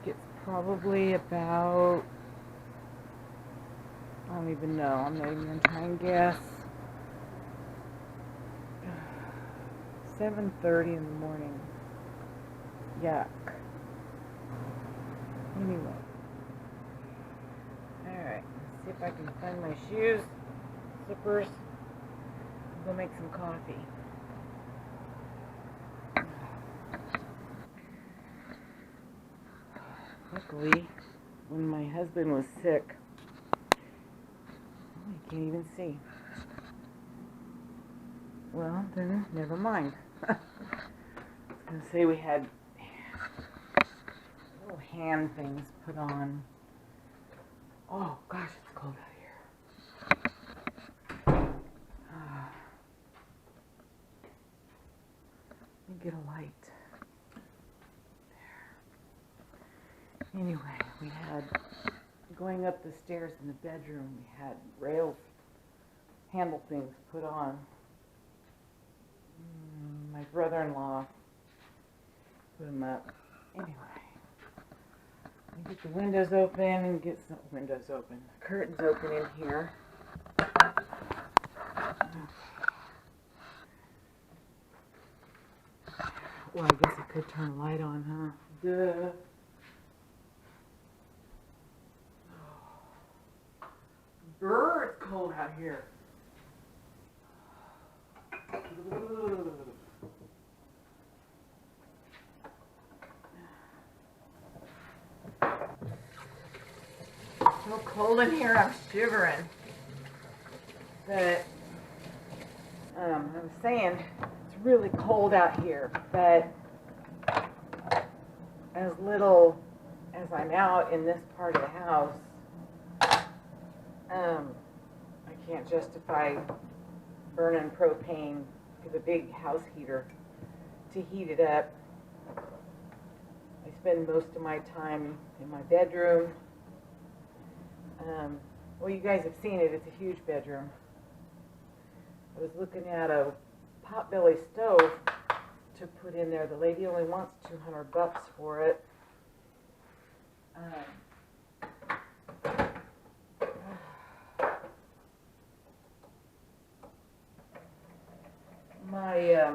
think it's probably about, I don't even know, I'm not even going to try and guess, 7:30 in the morning. Yuck. Anyway. Alright, let's see if I can find my shoes, slippers, and go make some coffee. Luckily, when my husband was sick, I can't even see. Well, then, never mind. I was going to say we had little hand things put on. Oh, gosh, it's cold out here. Let me get a light. There. Anyway, we had, going up the stairs in the bedroom, we had rails, handle things put on. My brother-in-law put them up. Anyway, get the windows open and get some curtains open in here. Well, I guess I could turn a light on, huh? Duh. Brr, it's cold out here. So cold in here, I'm shivering. But I was saying, it's really cold out here, but as little as I'm out in this part of the house, I can't justify burning propane with a big house heater to heat it up. I spend most of my time in my bedroom. Well, you guys have seen it. It's a huge bedroom. I was looking at a potbelly stove to put in there. The lady only wants $200 for it. My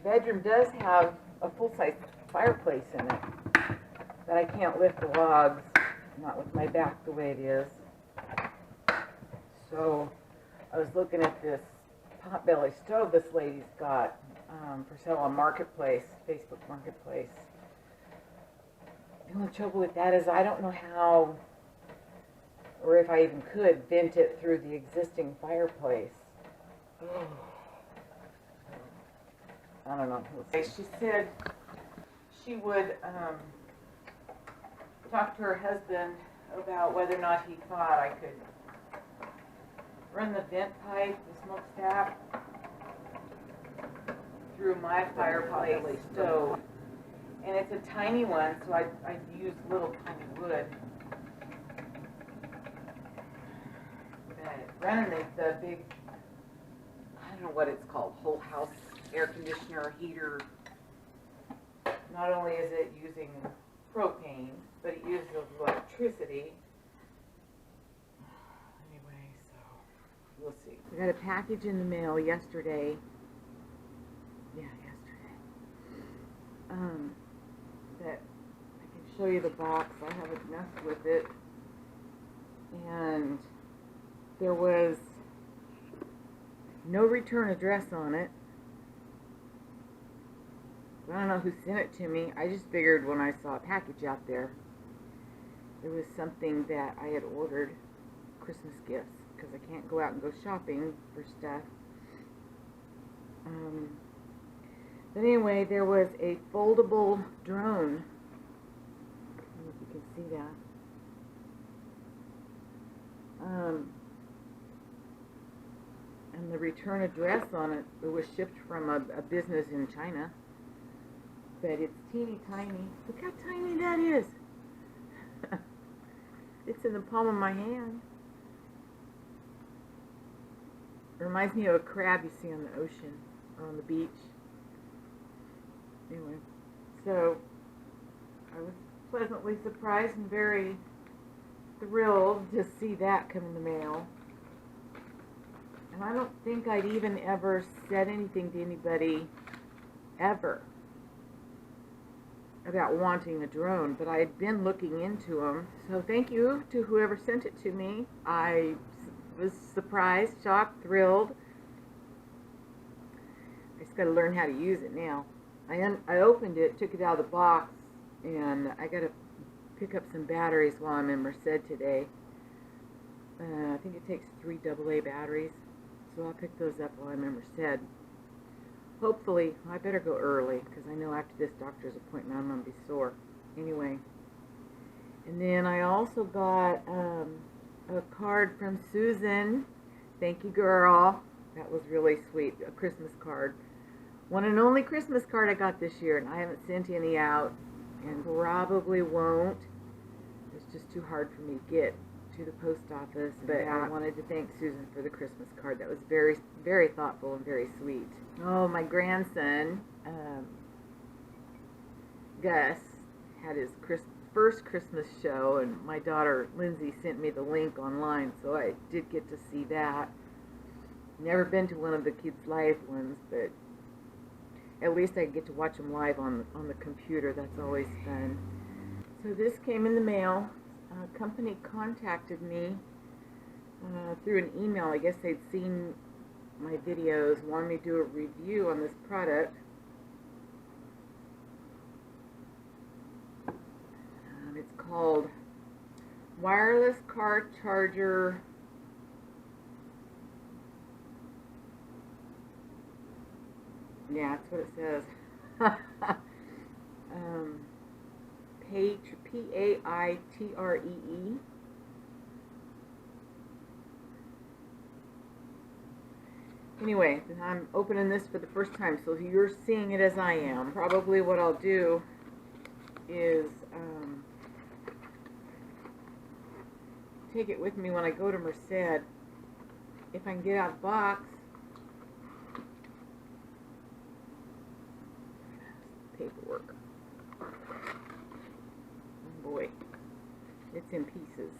bedroom does have a full-size fireplace in it, but I can't lift the logs, not with my back the way it is. So I was looking at this potbelly stove this lady's got for sale on Marketplace, Facebook Marketplace. The only trouble with that is I don't know how, or if I even could, vent it through the existing fireplace. I don't know. She said she would talk to her husband about whether or not he thought I could run the vent pipe, the smokestack, through my fireplace stove. And it's a tiny one, so I use little tiny wood. But running the big, I don't know what it's called, whole house air conditioner, heater, not only is it using propane, but it uses electricity. Anyway, so we'll see. We got a package in the mail yesterday. Yeah, yesterday. That I can show you the box. I haven't messed with it. And there was no return address on it. I don't know who sent it to me. I just figured when I saw a package out there, it was something that I had ordered, Christmas gifts, because I can't go out and go shopping for stuff. But anyway, there was a foldable drone. I don't know if you can see that. And the return address on it, it was shipped from a business in China. But it's teeny tiny. Look how tiny that is. It's in the palm of my hand. It reminds me of a crab you see on the ocean or on the beach. Anyway, so I was pleasantly surprised and very thrilled to see that come in the mail. And I don't think I'd even ever said anything to anybody ever about wanting a drone, but I had been looking into them. So thank you to whoever sent it to me. I was surprised, shocked, thrilled. I just got to learn how to use it now. I opened it, took it out of the box, and I got to pick up some batteries while I'm in Merced today. I think it takes 3 AA batteries, so I'll pick those up while I'm in Merced. Hopefully, I better go early, because I know after this doctor's appointment I'm going to be sore. Anyway, and then I also got a card from Susan. Thank you, girl. That was really sweet. A Christmas card. One and only Christmas card I got this year, and I haven't sent any out, and probably won't. It's just too hard for me to get to the post office, but I wanted to thank Susan for the Christmas card. That was very, very thoughtful and very sweet. Oh, my grandson, Gus, had his first Christmas show, and my daughter Lindsay sent me the link online, so I did get to see that. Never been to one of the kids' live ones, but at least I get to watch them live on the computer. That's always fun. So this came in the mail. A company contacted me through an email. I guess they'd seen my videos, wanted me to do a review on this product. It's called Wireless Car Charger Yeah, that's what it says. P-A-I-T-R-E-E. Anyway, I'm opening this for the first time, so you're seeing it as I am. Probably what I'll do is take it with me when I go to Merced. If I can get out of the box. Paperwork. Oh boy, it's in pieces.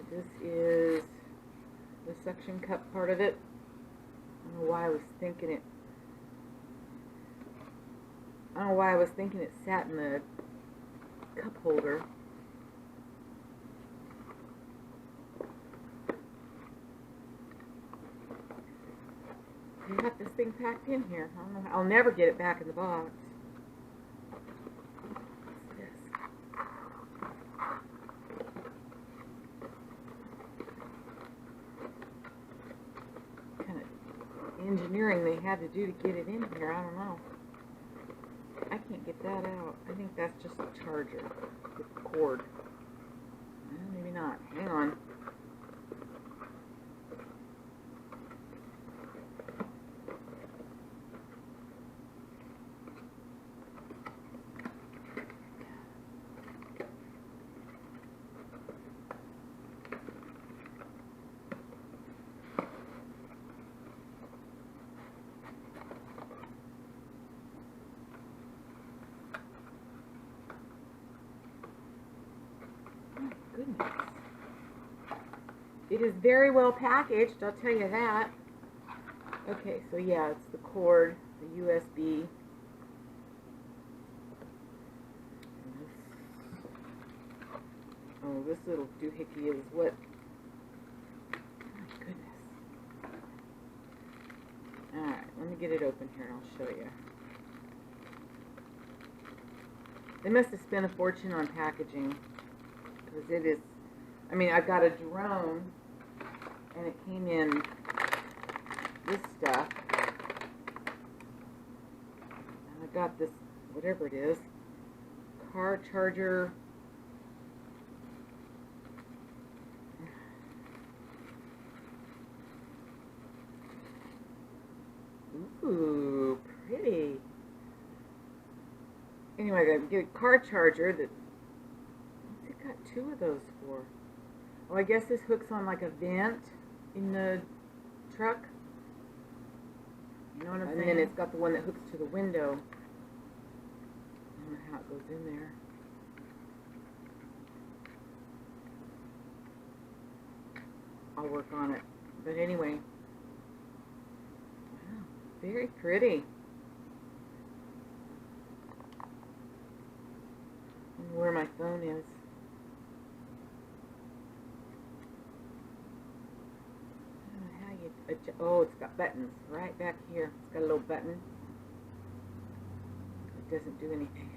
This is the suction cup part of it. I don't know why I was thinking it sat in the cup holder. I got this thing packed in here. I don't know. I'll never get it back in the box. What's this? What kind of engineering they had to do to get it in here, I don't know. I can't get that out. I think that's just a charger with the cord. Well, maybe not. Hang on. Goodness. It is very well packaged, I'll tell you that. Okay, so yeah, it's the cord, the USB. Oh, this little doohickey is what... Oh my goodness. Alright, let me get it open here and I'll show you. They must have spent a fortune on packaging. Because it is, I mean, I've got a drone, and it came in this stuff, and I've got this, whatever it is, car charger, ooh, pretty. Anyway, I gotta get a car charger that, got 2 of those for. Oh, I guess this hooks on like a vent in the truck. You know what I'm saying? And then it's got the one that hooks to the window. I don't know how it goes in there. I'll work on it. But anyway, wow, very pretty. I don't know where my phone is. I don't know how you adjust. Oh, it's got buttons right back here. It's got a little button. It doesn't do anything.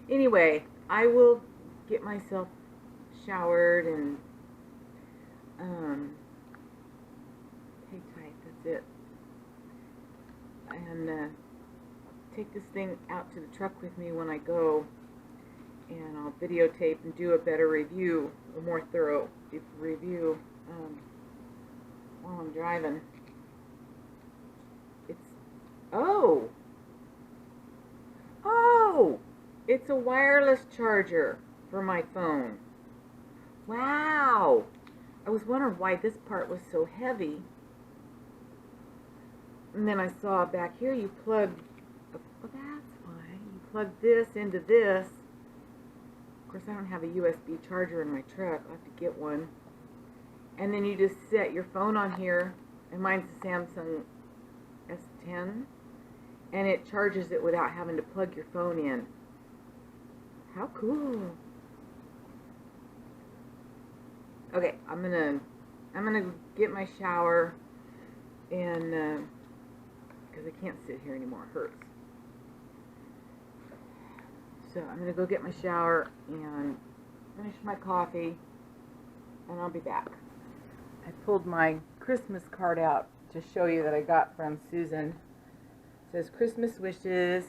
Anyway, I will get myself showered and hang tight, that's it. And take this thing out to the truck with me when I go, and I'll videotape and do a better review, a more thorough review while I'm driving. Oh, it's a wireless charger for my phone. Wow, I was wondering why this part was so heavy. And then I saw back here you plug, well, that's why. You plug this into this. Of course, I don't have a USB charger in my truck. I'll have to get one. And then you just set your phone on here, and mine's the Samsung S10, and it charges it without having to plug your phone in. How cool. Okay, I'm gonna get my shower, and because I can't sit here anymore, it hurts. So I'm gonna go get my shower and finish my coffee, and I'll be back. I pulled my Christmas card out to show you that I got from Susan. It says Christmas wishes,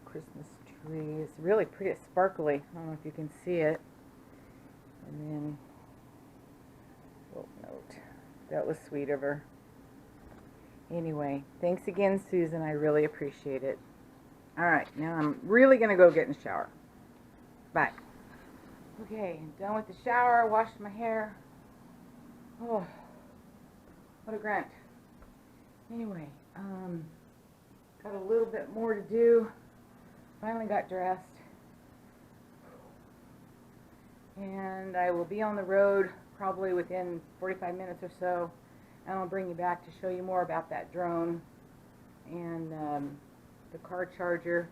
Christmas tree. It's really pretty, it's sparkly. I don't know if you can see it. And then, little note. That was sweet of her. Anyway, thanks again, Susan. I really appreciate it. Alright, now I'm really going to go get in the shower. Bye. Okay, I'm done with the shower. Washed my hair. Oh, what a grunt. Anyway, got a little bit more to do. Finally got dressed. And I will be on the road probably within 45 minutes or so, and I'll bring you back to show you more about that drone and the car charger.